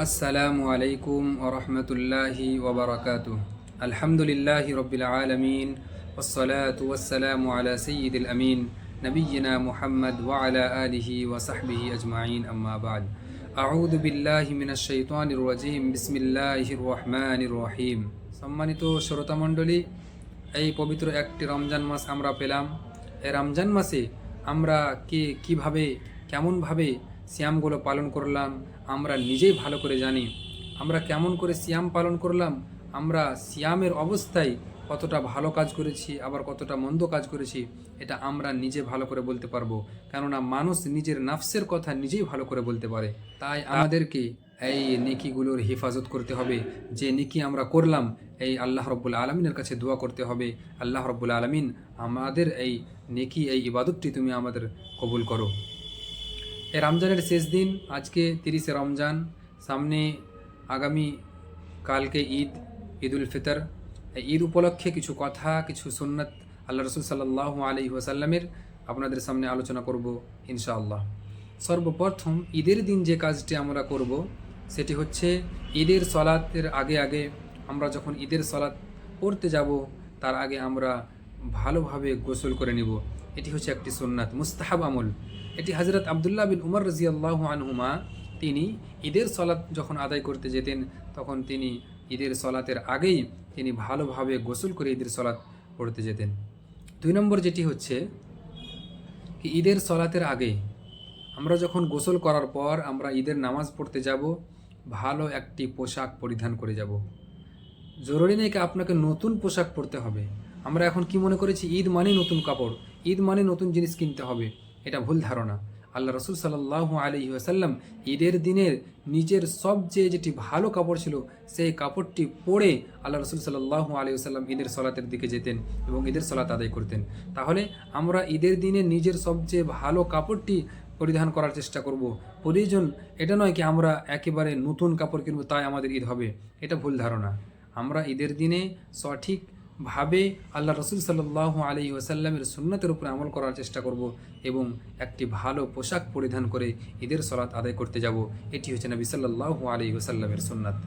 আসসালামু আলাইকুম ওরহমতুল্লাহি ওবরাকাতু। আলহামদুলিল্লাহি রব্বিল আলামিন ওয়াসসালাতু ওয়াসসালামু আলা সাইয়্যিদিল আমিন নবিয়্যিনা মুহাম্মদ ওয়া আলা আলিহি ওয়া সাহবিহি আজমাইন, আম্মা বা'দ। আউযু বিল্লাহি মিনাশ শাইতানির রাজিম। বিসমিল্লাহির রহমানির রহিম। সম্মানিত শ্রোতামণ্ডলী, এই পবিত্র একটি রমজান মাস আমরা পেলাম। এই রমজান মাসে আমরা কিভাবে কেমনভাবে সিয়ামগুলো পালন করলাম আমরা নিজেই ভালো করে জানি। আমরা কেমন করে সিয়াম পালন করলাম, আমরা সিয়ামের অবস্থায় কতটা ভালো কাজ করেছি আবার কতটা মন্দ কাজ করেছি, এটা আমরা নিজে ভালো করে বলতে পারবো। কেননা মানুষ নিজের নাফসের কথা নিজেই ভালো করে বলতে পারে। তাই আমাদেরকে এই নেকিগুলোর হেফাজত করতে হবে। যে নেকি আমরা করলাম, এই আল্লাহ রব্বুল আলমিনের কাছে দোয়া করতে হবে, আল্লাহ রব্বুল আলমিন আমাদের এই নেকি, এই ইবাদতটি তুমি আমাদের কবুল করো। এই রমজানের শেষ দিন, আজকে 30শে রমজান, সামনে আগামী কালকে ঈদুল ফিতর। এই ঈদ উপলক্ষে কিছু কথা, কিছু সুন্নাত আল্লাহ রসুল সাল্লাল্লাহু আলাইহি ওয়াসাল্লামের আপনাদের সামনে আলোচনা করব ইনশাআল্লাহ। সর্বপ্রথম ঈদের দিন যে কাজটি আমরা করব সেটি হচ্ছে ঈদের সলাতের আগে আমরা যখন ঈদের সলাত পড়তে যাব তার আগে আমরা ভালোভাবে গোসল করে নিব। এটি হচ্ছে একটি সুন্নাত, মুস্তাহাব আমল। এটি হযরত আব্দুল্লাহ বিন উমর রাদিয়াল্লাহু আনহুমা, তিনি ঈদের সলাত যখন আদায় করতে যেতেন তখন তিনি ঈদের সলাতের আগেই তিনি ভালোভাবে গোসল করে ঈদের সলাত পড়তে যেতেন। 2 নম্বর যেটি হচ্ছে কি, ঈদের সলাতের আগে আমরা যখন গোসল করার পর আমরা ঈদের নামাজ পড়তে যাব, ভালো একটি পোশাক পরিধান করে যাব। জরুরি নেই কি আপনাকে নতুন পোশাক পরতে হবে। আমরা এখন কি মনে করেছি ঈদ মানে নতুন কাপড়, ঈদ মানে নতুন জিনিস কিনতে হবে। এটা ভুল ধারণা। আল্লাহ রসুল সাল্লাল্লাহু আলাইহি ওয়াসাল্লাম ঈদের দিনের নিজের সবচেয়ে যেটি ভালো কাপড় ছিল সেই কাপড়টি পরে আল্লাহ রসুল সাল্লাল্লাহু আলাইহি ওয়াসাল্লাম ঈদের সলাতের দিকে যেতেন এবং ঈদের সলাত আদায় করতেন। তাহলে আমরা ঈদের দিনে নিজের সবচেয়ে ভালো কাপড়টি পরিধান করার চেষ্টা করব। প্রয়োজন এটা নয় কি আমরা একেবারে নতুন কাপড় কিনবো তাই আমাদের ঈদ হবে, এটা ভুল ধারণা। আমরা ঈদের দিনে সঠিকভাবে আল্লাহ রসুল সাল্লাল্লাহু আলাইহি ওয়াসাল্লামের সুন্নাতের উপরে আমল করার চেষ্টা করব এবং একটি ভালো পোশাক পরিধান করে ঈদের সলাত আদায় করতে যাব। এটি হচ্ছে নবী সাল্লাল্লাহু আলাইহি ওয়াসাল্লামের সুন্নাত।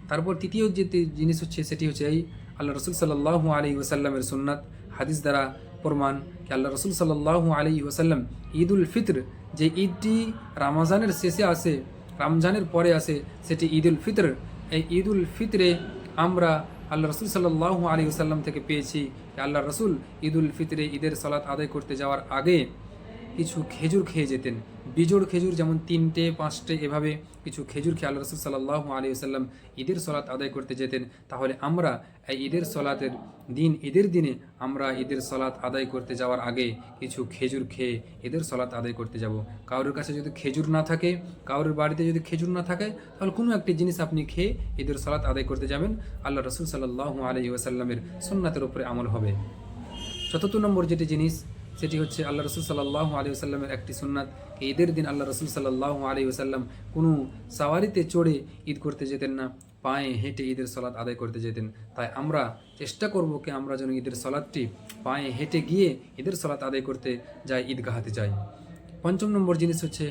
তারপর তৃতীয় যে জিনিস হচ্ছে সেটি হচ্ছে এই আল্লাহ রসুল সাল্লাল্লাহু আলাইহি ওয়াসাল্লামের সুন্নাত। হাদিস দ্বারা প্রমাণ কি আল্লাহ রসুল সাল্লাল্লাহু আলাইহি ওয়াসাল্লাম ঈদুল ফিতর, যে ঈদটি রমজানের শেষে আসে, রমজানের পরে আসে, সেটি ঈদুল ফিতর। এই ঈদুল ফিতরে আমরা আল্লাহ রসুল সাল্লাল্লাহু আলাইহি ওয়াসাল্লাম থেকে পেয়েছি আল্লাহ রসুল ঈদুল ফিতরে ঈদের সলাত আদায় করতে যাওয়ার আগে কিছু খেজুর খেয়ে যেতেন। বিজোড় খেজুর, যেমন 3টে 5টে, এভাবে কিছু খেজুর খেয়ে আল্লাহ রসুল সাল্লাল্লাহু আলাইহি ওয়াসাল্লাম ঈদের সলাত আদায় করতে যেতেন। তাহলে আমরা এই ঈদের সলাতের দিন, ঈদের দিনে আমরা ঈদের সলাত আদায় করতে যাওয়ার আগে কিছু খেজুর খেয়ে ঈদের সলাত আদায় করতে যাব। কারোর কাছে যদি খেজুর না থাকে, কারোর বাড়িতে যদি খেজুর না থাকে, তাহলে কোনো একটি জিনিস আপনি খেয়ে ঈদের সলাত আদায় করতে যাবেন। আল্লাহ রসুল সাল্লাল্লাহু আলাইহি ওয়াসাল্লামের সুন্নাতের উপরে আমল হবে। 4 নম্বর যেটি জিনিস সেটি হচ্ছে আল্লাহ রসুল সাল্লাল্লাহু আলাইহি ওয়াসাল্লামের একটি সুন্নাত। ঈদের দিন আল্লাহ রসুল সাল্লাল্লাহু আলাইহি ওয়াসাল্লাম কোনো সাওয়ারিতে চড়ে ঈদ করতে যেতেন না, পায়ে হেঁটে ঈদের সলাত আদায় করতে যেতেন। তাই আমরা চেষ্টা করব কি আমরা যেন ঈদের সলাতটি পায়ে হেঁটে গিয়ে ঈদের সলাত আদায় করতে যাই, ঈদগাহতে যাই। 5 নম্বর জিনিস হচ্ছে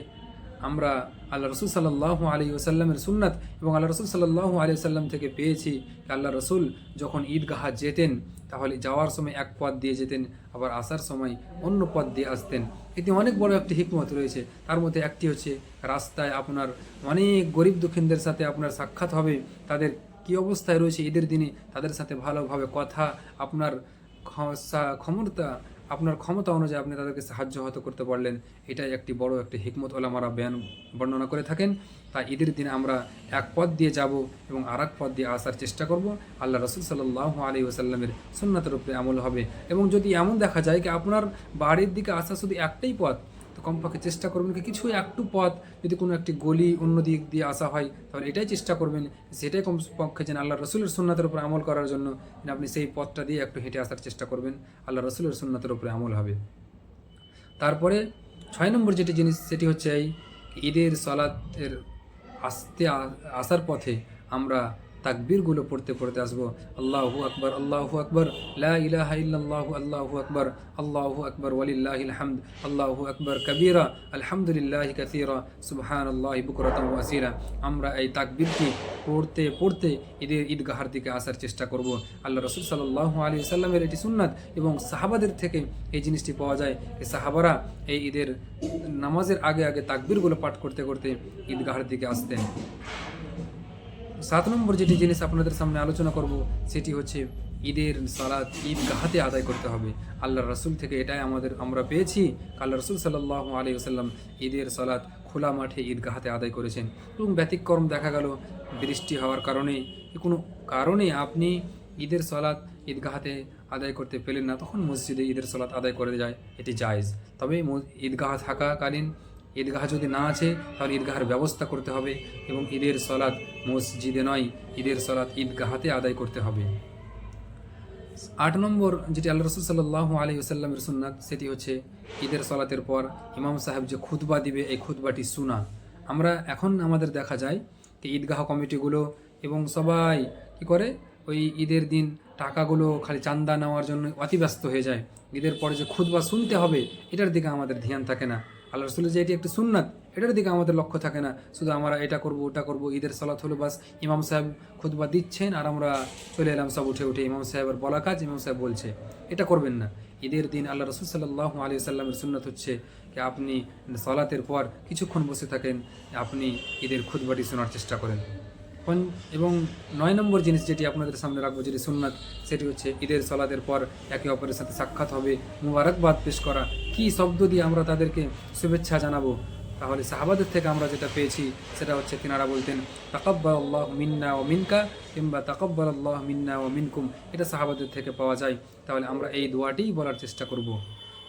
আমরা আল্লাহ রসুল সাল্লাল্লাহু আলাইহি ওয়াসাল্লামের সুন্নাত এবং আল্লাহ রসুল সাল্লাল্লাহু আলাইহি ওয়াসাল্লাম থেকে পেয়েছি আল্লাহ রসুল যখন ঈদগাহ যেতেন তাহলে যাওয়ার সময় এক পথ দিয়ে যেতেন, আবার আসার সময় অন্য পথ দিয়ে আসতেন। এতে অনেক বড় একটি হিকমত রয়েছে। তার মধ্যে একটি হচ্ছে রাস্তায় আপনার অনেক গরিব দুঃখীনদের সাথে আপনার সাক্ষাৎ হবে, তাদের কী অবস্থায় রয়েছে ঈদের দিনে তাদের সাথে ভালোভাবে কথা, আপনার ক্ষমতা অনুযায়ী আপনি তাদেরকে সাহায্য হয়তো করতে পারলেন। এটাই একটি বড় একটি হিকমত ওলামারা বর্ণনা করে থাকেন। তাই ঈদের দিনে আমরা এক পথ দিয়ে যাব এবং আর এক পথ দিয়ে আসার চেষ্টা করব। আল্লাহ রসুল সাল্লাল্লাহু আলাইহি ওয়াসাল্লামের সুন্নাতের উপরে আমল হবে। এবং যদি এমন দেখা যায় কি আপনার বাড়ির দিকে আসা শুধু একটাই পথ, তো কমপক্ষে চেষ্টা করবেন কি কিছু একটু পথ, যদি কোনো একটি গলি অন্য দিক দিয়ে আসা হয় তাহলে এটাই চেষ্টা করবেন, সেটাই কমপক্ষে যেন আল্লাহ রসুলের সুন্নাতের উপরে আমল করার জন্য আপনি সেই পথটা দিয়ে একটু হেঁটে আসার চেষ্টা করবেন। আল্লাহ রসুলের সুন্নাতের উপরে আমল হবে। তারপরে 6 নম্বর যেটি জিনিস সেটি হচ্ছে এই ঈদের সলাতের আসার পথে আমরা তাকবীরগুলো পড়তে পড়তে আসবো। আল্লাহু আকবার, আল্লাহু আকবার, লা ইলাহা ইল্লাল্লাহু, আল্লাহু আকবার, আল্লাহু আকবার ওয়ালিল্লাহিল হামদ, আল্লাহু আকবার কাবীরা, আলহামদুলিল্লাহি কাসীরা, সুবহানাল্লাহি বুকরাতান ওয়া আসীলা। আমরা এই তাকবীরটি পড়তে পড়তে ঈদগাহের দিকে আসার চেষ্টা করব। আল্লাহ রাসূল সাল্লাল্লাহু আলাইহি ওয়াসাল্লামের এটি সুন্নাত এবং সাহাবাদের থেকে এই জিনিসটি পাওয়া যায়। এই সাহাবারা এই ঈদের নামাজের আগে আগে তাকবীরগুলো পাঠ করতে করতে ঈদগাহের দিকে আসতেন। 7 নম্বর যেটি জিনিস আপনাদের সামনে আলোচনা করব সেটি হচ্ছে ঈদের সালাত ঈদগাহতে আদায় করতে হবে। আল্লাহর রাসূল থেকে এটাই আমরা পেয়েছি। আল্লাহ রাসূল সাল্লাল্লাহু আলাইহি ওয়াসাল্লাম ঈদের সালাত খোলা মাঠে ঈদগাহতে আদায় করেছেন। এবং ব্যতিক্রম দেখা গেল বৃষ্টি হওয়ার কারণে কোনো কারণে আপনি ঈদের সালাত ঈদগাহতে আদায় করতে পেলেন না, তখন মসজিদে ঈদের সালাত আদায় করে যায়, এটি জায়েজ। তবে ঈদগাহ থাকাকালীন ঈদগাহ যদি না আছে তাহলে ঈদগাহের ব্যবস্থা করতে হবে এবং ঈদের সালাত মসজিদে নয়, ঈদের সালাত ঈদগাহতে আদায় করতে হবে। 8 নম্বর যেটি আল্লাহ রাসূল সাল্লাল্লাহু আলাইহি ওয়াসাল্লামের সুন্নাত সেটি হচ্ছে ঈদের সালাতের পর ইমাম সাহেব যে খুতবা দিবে এই খুতবাটি শোনা। এখন আমাদের দেখা যায় যে ঈদগাহ কমিটিগুলো এবং সবাই কি করে ওই ঈদের দিন টাকাগুলো খালি চান্দা নেওয়ার জন্য অতিব্যস্ত হয়ে যায়। ঈদের পরে যে খুতবা শুনতে হবে এটার দিকে আমাদের ধ্যান থাকে না। আল্লাহ রাসূলের যে এটি একটি সুন্নাত এটার দিকে আমাদের লক্ষ্য থাকে না, শুধু আমরা এটা করব ওটা করব। ঈদের সালাত হলো বাস ইমাম সাহেব খুতবা দিচ্ছেন আর আমরা চলে এলাম সব উঠে উঠে, ইমাম সাহেবের বলা কাজ ইমাম সাহেব বলছে, এটা করবেন না। ঈদের দিন আল্লাহ রাসূল সাল্লাল্লাহু আলাইহি ওয়াসাল্লামের সুন্নাত হচ্ছে যে আপনি সালাতের পর কিছুক্ষণ বসে থাকেন, আপনি ঈদের খুতবাটি শোনার চেষ্টা করেন। এবং 9 নম্বর জিনিস যেটি আপনাদের সামনে রাখবো যেটি সুন্নাত সেটি হচ্ছে ঈদের সালাতের পর একে অপরের সাথে সাক্ষাৎ হবে, মুবারকবাদ পেশ করা। কি শব্দ দিয়ে আমরা তাদেরকে শুভেচ্ছা জানাবো? তাহলে সাহাবাদের থেকে আমরা যেটা পেয়েছি সেটা হচ্ছে তিনারা বলতেন তাকাব্বালাল্লাহু মিন্না ওয়া মিনকা কিংবা তাকাব্বালাল্লাহু মিন্না ওয়া মিনকুম, এটা সাহাবাদের থেকে পাওয়া যায়। তাহলে আমরা এই দোয়াটিই বলার চেষ্টা করব।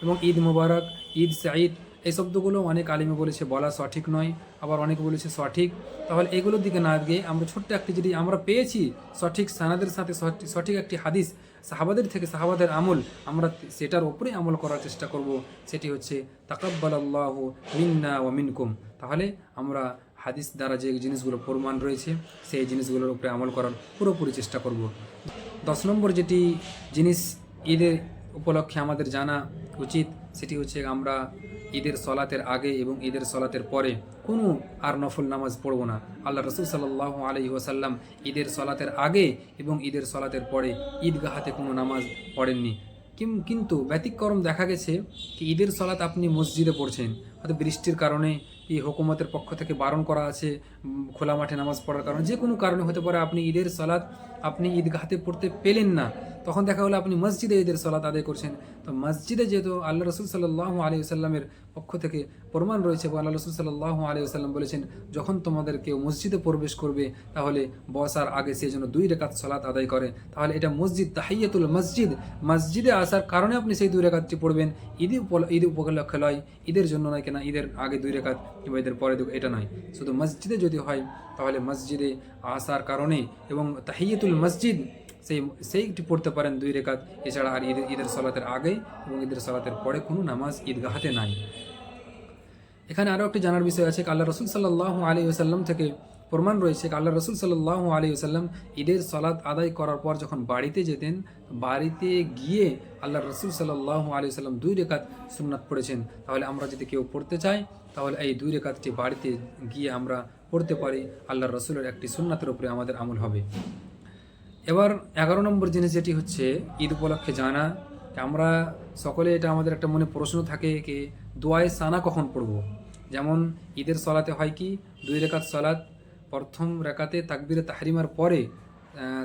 এবং ঈদ মুবারক, ঈদ সাঈদ এই শব্দগুলো অনেক আলিমে বলেছে বলা সঠিক নয়, আবার অনেকে বলেছে সঠিক। তাহলে এগুলোর দিকে না গিয়ে আমরা ছোট্ট একটি যেটি আমরা পেয়েছি সঠিক সানাদের সাথে সঠিক একটি হাদিস সাহাবাদের থেকে, সাহাবাদের আমল, আমরা সেটার উপরে আমল করার চেষ্টা করব। সেটি হচ্ছে তাকাব্বালাল্লাহু মিন্না ওয়া মিনকুম। তাহলে আমরা হাদিস দ্বারা যে জিনিসগুলো প্রমাণ রয়েছে সেই জিনিসগুলোর উপরে আমল করার পুরোপুরি চেষ্টা করব। 10 নম্বর যেটি জিনিস ঈদের উপলক্ষে আমাদের জানা উচিত সেটি হচ্ছে আমরা ঈদের সলাতের আগে এবং ঈদের সলাতের পরে কোনো আর নফল নামাজ পড়ব না। আল্লাহ রাসূল সাল্লাল্লাহু আলাইহি ওয়াসাল্লাম ঈদের সলাতের আগে এবং ঈদের সলাতের পরে ঈদগাহাতে কোনো নামাজ পড়েননি। কিন্তু ব্যতিক্রম দেখা গেছে কি ঈদের সলাত আপনি মসজিদে পড়ছেন, হয়তো বৃষ্টির কারণে এই হুকুমতের পক্ষ থেকে বারণ করা আছে খোলা মাঠে নামাজ পড়ার কারণে, যে কোনো কারণে হতে পারে আপনি ঈদের সলাত আপনি ঈদগাহতে পড়তে পেলেন না, তখন দেখা হলো আপনি মসজিদে ঈদের সলাত আদায় করছেন। তো মসজিদে যেহেতু আল্লাহ রাসূল সাল্লাল্লাহু আলাইহি ওয়াসাল্লামের পক্ষ থেকে প্রমাণ রয়েছে বা আল্লাহ রাসূল সাল্লাল্লাহু আলাইহি ওয়াসাল্লাম বলেছেন যখন তোমাদের কেউ মসজিদে প্রবেশ করবে তাহলে বসার আগে সে যেন 2 রাকাত সালাত আদায় করে। তাহলে এটা মসজিদ তাহিয়াতুল মসজিদ, মসজিদে আসার কারণে আপনি সেই 2 রাকাতটি পড়বেন। ঈদ উপলক্ষে নয়, ঈদের জন্য নয়, কেনা ঈদের আগে 2 রাকাত কিংবা ঈদের পরে এটা নয়, শুধু মসজিদে যদি হয় তাহলে মসজিদে আসার কারণে এবং তাহিয়াতুল মসজিদ সেইটি পড়তে পারেন 2 রাকাত। এছাড়া আর ঈদের সালাতের আগে এবং ঈদের সালাতের পরে কোনো নামাজ ঈদগাহতে নাই। এখানে আরও একটি জানার বিষয় আছে, আল্লাহ রাসূল সাল্লাল্লাহু আলাইহি ওয়াসাল্লাম থেকে প্রমাণ রয়েছে আল্লাহ রাসূল সাল্লাল্লাহু আলাইহি ওয়াসাল্লাম ঈদের সালাত আদায় করার পর যখন বাড়িতে যেতেন, বাড়িতে গিয়ে আল্লাহ রাসূল সাল্লাল্লাহু আলাইহি ওয়াসাল্লাম 2 রাকাত সুন্নাত পড়েছেন। তাহলে আমরা যদি কেউ পড়তে চাই তাহলে এই 2 রাকাতটি বাড়িতে গিয়ে আমরা পড়তে পারি, আল্লাহ রাসূলের একটি সুন্নাতের উপরে আমাদের আমল হবে। এবার 11 নম্বর জিনিস যেটি হচ্ছে ঈদ উপলক্ষে জানা, আমরা সকলে এটা আমাদের একটা মনে প্রশ্ন থাকে কি দোয়ায়ে সানা কখন পড়ব। যেমন ঈদের সলাতে হয় কি 2 রাকাত সলাত, প্রথম রাকাতে তাকবীরে তাহরিমার পরে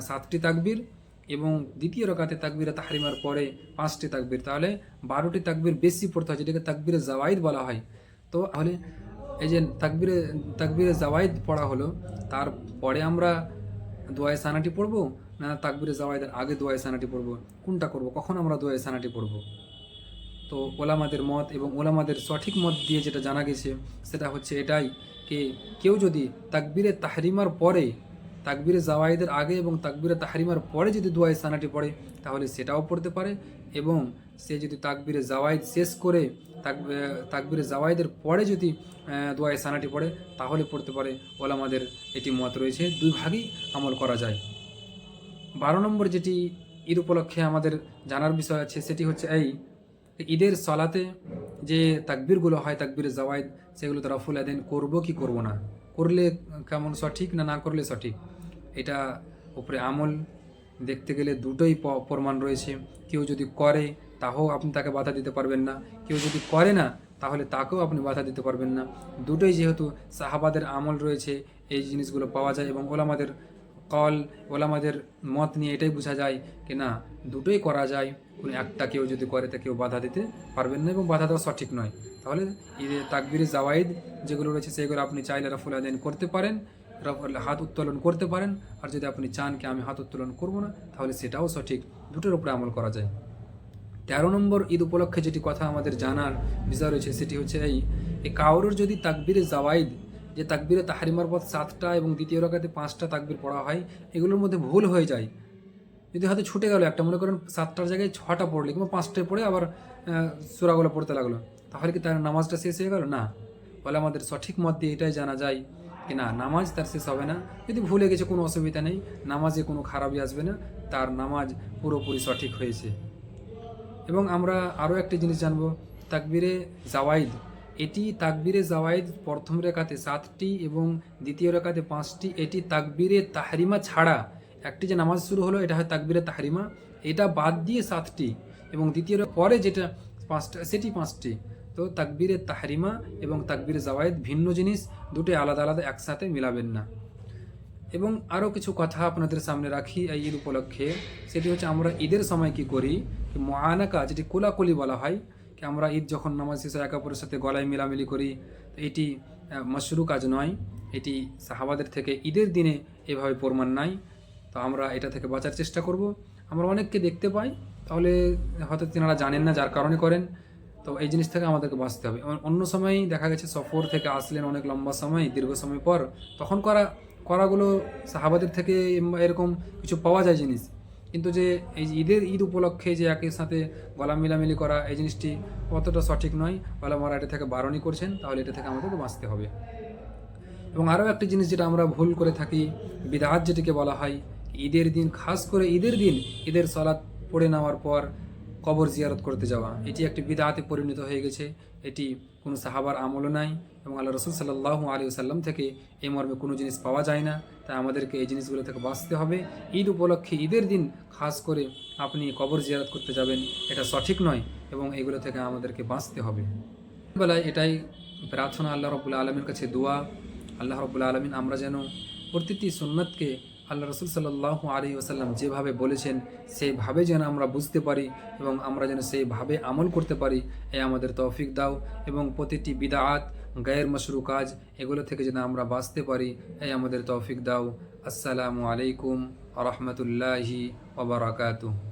7টি তাকবীর এবং দ্বিতীয় রাকাতে তাকবীরে তাহরিমার পরে 5টি তাকবীর, তাহলে 12টি তাকবীর বেশি পড়তে হয় যেটাকে তাকবীরে জাওয়াইদ বলা হয়। তো তাহলে এই যে তাকবীরে জাওয়াইদ পড়া হলো, তারপরে আমরা দোয়ায়ে সানাটি পড়ব না তাকবীরে জাওয়াইদের আগে দোয়ায়ে সানাটি পড়ব, কোনটা করব, কখন আমরা দোয়ায়ে সানাটি পড়ব? তো ওলামাদের মত এবং ওলামাদের সঠিক মত দিয়ে যেটা জানা গেছে সেটা হচ্ছে এটাই, কেউ যদি তাকবীরে তাহরিমার পরে তাকবীরে জাওয়াইদের আগে এবং তাকবীরে তাহরিমার পরে যদি দোয়ায়ে সানাটি পড়ে তাহলে সেটাও পড়তে পারে, এবং সে যদি তাকবীরে জাওয়াইদ শেষ করে তাকবীরে জাওয়াইদের পরে যদি দোয়ায়ে সানাটি পড়ে তাহলে পড়তে পারে। ওলামাদের এটি মত রয়েছে, দুই ভাগই আমল করা যায়। 12 নম্বর যেটি ঈদ উপলক্ষে আমাদের জানার বিষয় আছে সেটি হচ্ছে এই, ঈদের সলাতে যে তাকবীরগুলো হয় তাকবীরে জাওয়াইদ, সেগুলো তো রফুল আদান করবো কি করব না, করলে কেমন সঠিক না না করলে সঠিক, এটা উপরে আমল দেখতে গেলে দুটোই প্রমাণ রয়েছে। কেউ যদি করে তাও আপনি তাকে বাধা দিতে পারবেন না, কেউ যদি করে না তাহলে তাকেও আপনি বাধা দিতে পারবেন না। দুটোই যেহেতু সাহাবাদের আমল রয়েছে এই জিনিসগুলো পাওয়া যায়, এবং ওলামাদের কল ওলামাদের মত নিয়ে এটাই বোঝা যায় কি না দুটোই করা যায়, কোনো একটা কেউ যদি করে তা কেউ বাধা দিতে পারবেন না এবং বাধা দেওয়া সঠিক নয়। তাহলে ঈদে তাকবীরে জাওয়াইদ যেগুলো রয়েছে সেগুলো আপনি চাইলে রফুল আদান করতে পারেন, হাত উত্তোলন করতে পারেন, আর যদি আপনি চান কি আমি হাত উত্তোলন করব না তাহলে সেটাও সঠিক, দুটোর উপরে আমল করা যায়। 13 নম্বর ঈদ উপলক্ষে যেটি কথা আমাদের জানার বিষয় রয়েছে সেটি হচ্ছে এই, কাউরুর যদি তাকবীরে জাওয়াইদ যে তাকবীরে তাহরিমার পর 7টা এবং দ্বিতীয় রাকাতে 5টা তাকবীর পড়া হয় এগুলোর মধ্যে ভুল হয়ে যায়, যদি হয়তো ছুটে গেল একটা, মনে করেন 7টার জায়গায় 6টা পড়লে কিংবা 5টায় পড়ে আবার সূরাগুলো পড়তে লাগলো, তাহলে কি তার নামাজটা শেষ হয়ে গেল? না, বলে আমাদের সঠিক মত দিয়ে এটাই জানা যায় কি না নামাজ তার শেষ হবে না। যদি ভুলে গেছে কোনো অসুবিধা নেই, নামাজে কোনো খারাপই আসবে না, তার নামাজ পুরোপুরি সঠিক হয়েছে। এবং আমরা আরও একটি জিনিস জানবো, তাকবীরে জাওয়াইদ, এটি তাকবীরে জাওয়াইদ প্রথম রেখাতে 7টি এবং দ্বিতীয় রেখাতে 5টি, এটি তাকবীরে তাহরিমা ছাড়া একটি যে নামাজ শুরু হলো এটা হয় তাকবীরে তাহরিমা, এটা বাদ দিয়ে 7টি এবং দ্বিতীয় পরে যেটা 5টা সেটি 5টি। তো তাকবীরে তাহরিমা এবং তাকবীরে জাওয়াইদ ভিন্ন জিনিস, দুটোই আলাদা আলাদা, একসাথে মিলাবেন না। এবং আরও কিছু কথা আপনাদের সামনে রাখি এই ঈদ উপলক্ষে, সেটি হচ্ছে আমরা ঈদের সময় কি করি, মুআনাকা যেটি কোলাকুলি বলা হয়, কি আমরা ঈদ যখন নামাজ শেষে একে অপরের সাথে গলায় মিলামিলি করি, তো এটি মশরু কাজ নয়, এটি সাহাবাদের থেকে ঈদের দিনে এভাবে প্রমাণ নাই। তো আমরা এটা থেকে বাঁচার চেষ্টা করব। আমরা অনেককে দেখতে পাই, তাহলে হয়তো তেনারা জানেন না যার কারণে করেন, তো এই জিনিস থেকে আমাদেরকে বাঁচতে হবে। অন্য সময় দেখা গেছে সফর থেকে আসলেন অনেক লম্বা সময় দীর্ঘ সময় পর, তখন করাগুলো সাহাবাদের থেকে এরকম কিছু পাওয়া যায় জিনিস, কিন্তু যে এই ঈদ উপলক্ষে যে একই সাথে গলা মিলামিলি করা এই জিনিসটি অতটা সঠিক নয়, বলে আমরা এটা থেকে বারণই করছেন, তাহলে এটা থেকে আমাদেরকে বাঁচতে হবে। এবং আরও একটি জিনিস যেটা আমরা ভুল করে থাকি, বিদআত যেটিকে বলা হয়, ঈদের দিন খাস করে ঈদের দিন ঈদের সালাত পড়ে নেওয়ার পর কবর জিয়ারত করতে যাওয়া, এটি একটি বিদআতে পরিণত হয়ে গেছে। এটি কোনো সাহাবার আমলও নাই এবং আল্লাহ রসুল সাল্লাল্লাহু আলাইহি ওয়াসাল্লাম থেকে এই মর্মে কোনো জিনিস পাওয়া যায় না। তাই আমাদেরকে এই জিনিসগুলো থেকে বাঁচতে হবে। ঈদ উপলক্ষে ঈদের দিন খাস করে আপনি কবর জিয়ারত করতে যাবেন, এটা সঠিক নয় এবং এগুলো থেকে আমাদেরকে বাঁচতে হবে। বেলায় এটাই প্রার্থনা, আল্লাহ রাব্বুল আলামিনের কাছে দোয়া, আল্লাহ রাব্বুল আলামিন আমরা যেন প্রতিটি সুন্নাতকে আল্লাহ রসুল সাল্লাল্লাহু আলাইহি ওয়াসাল্লাম যেভাবে বলেছেন সেইভাবে যেন আমরা বুঝতে পারি এবং আমরা যেন সেইভাবে আমল করতে পারি, এই আমাদের তৌফিক দাও। এবং প্রতিটি বিদআত গায়ের মশরু কাজ এগুলো থেকে যেন আমরা বাঁচতে পারি, এই আমাদের তৌফিক দাও। আসসালামু আলাইকুম ওয়া রাহমাতুল্লাহি ওয়া বারাকাতুহু।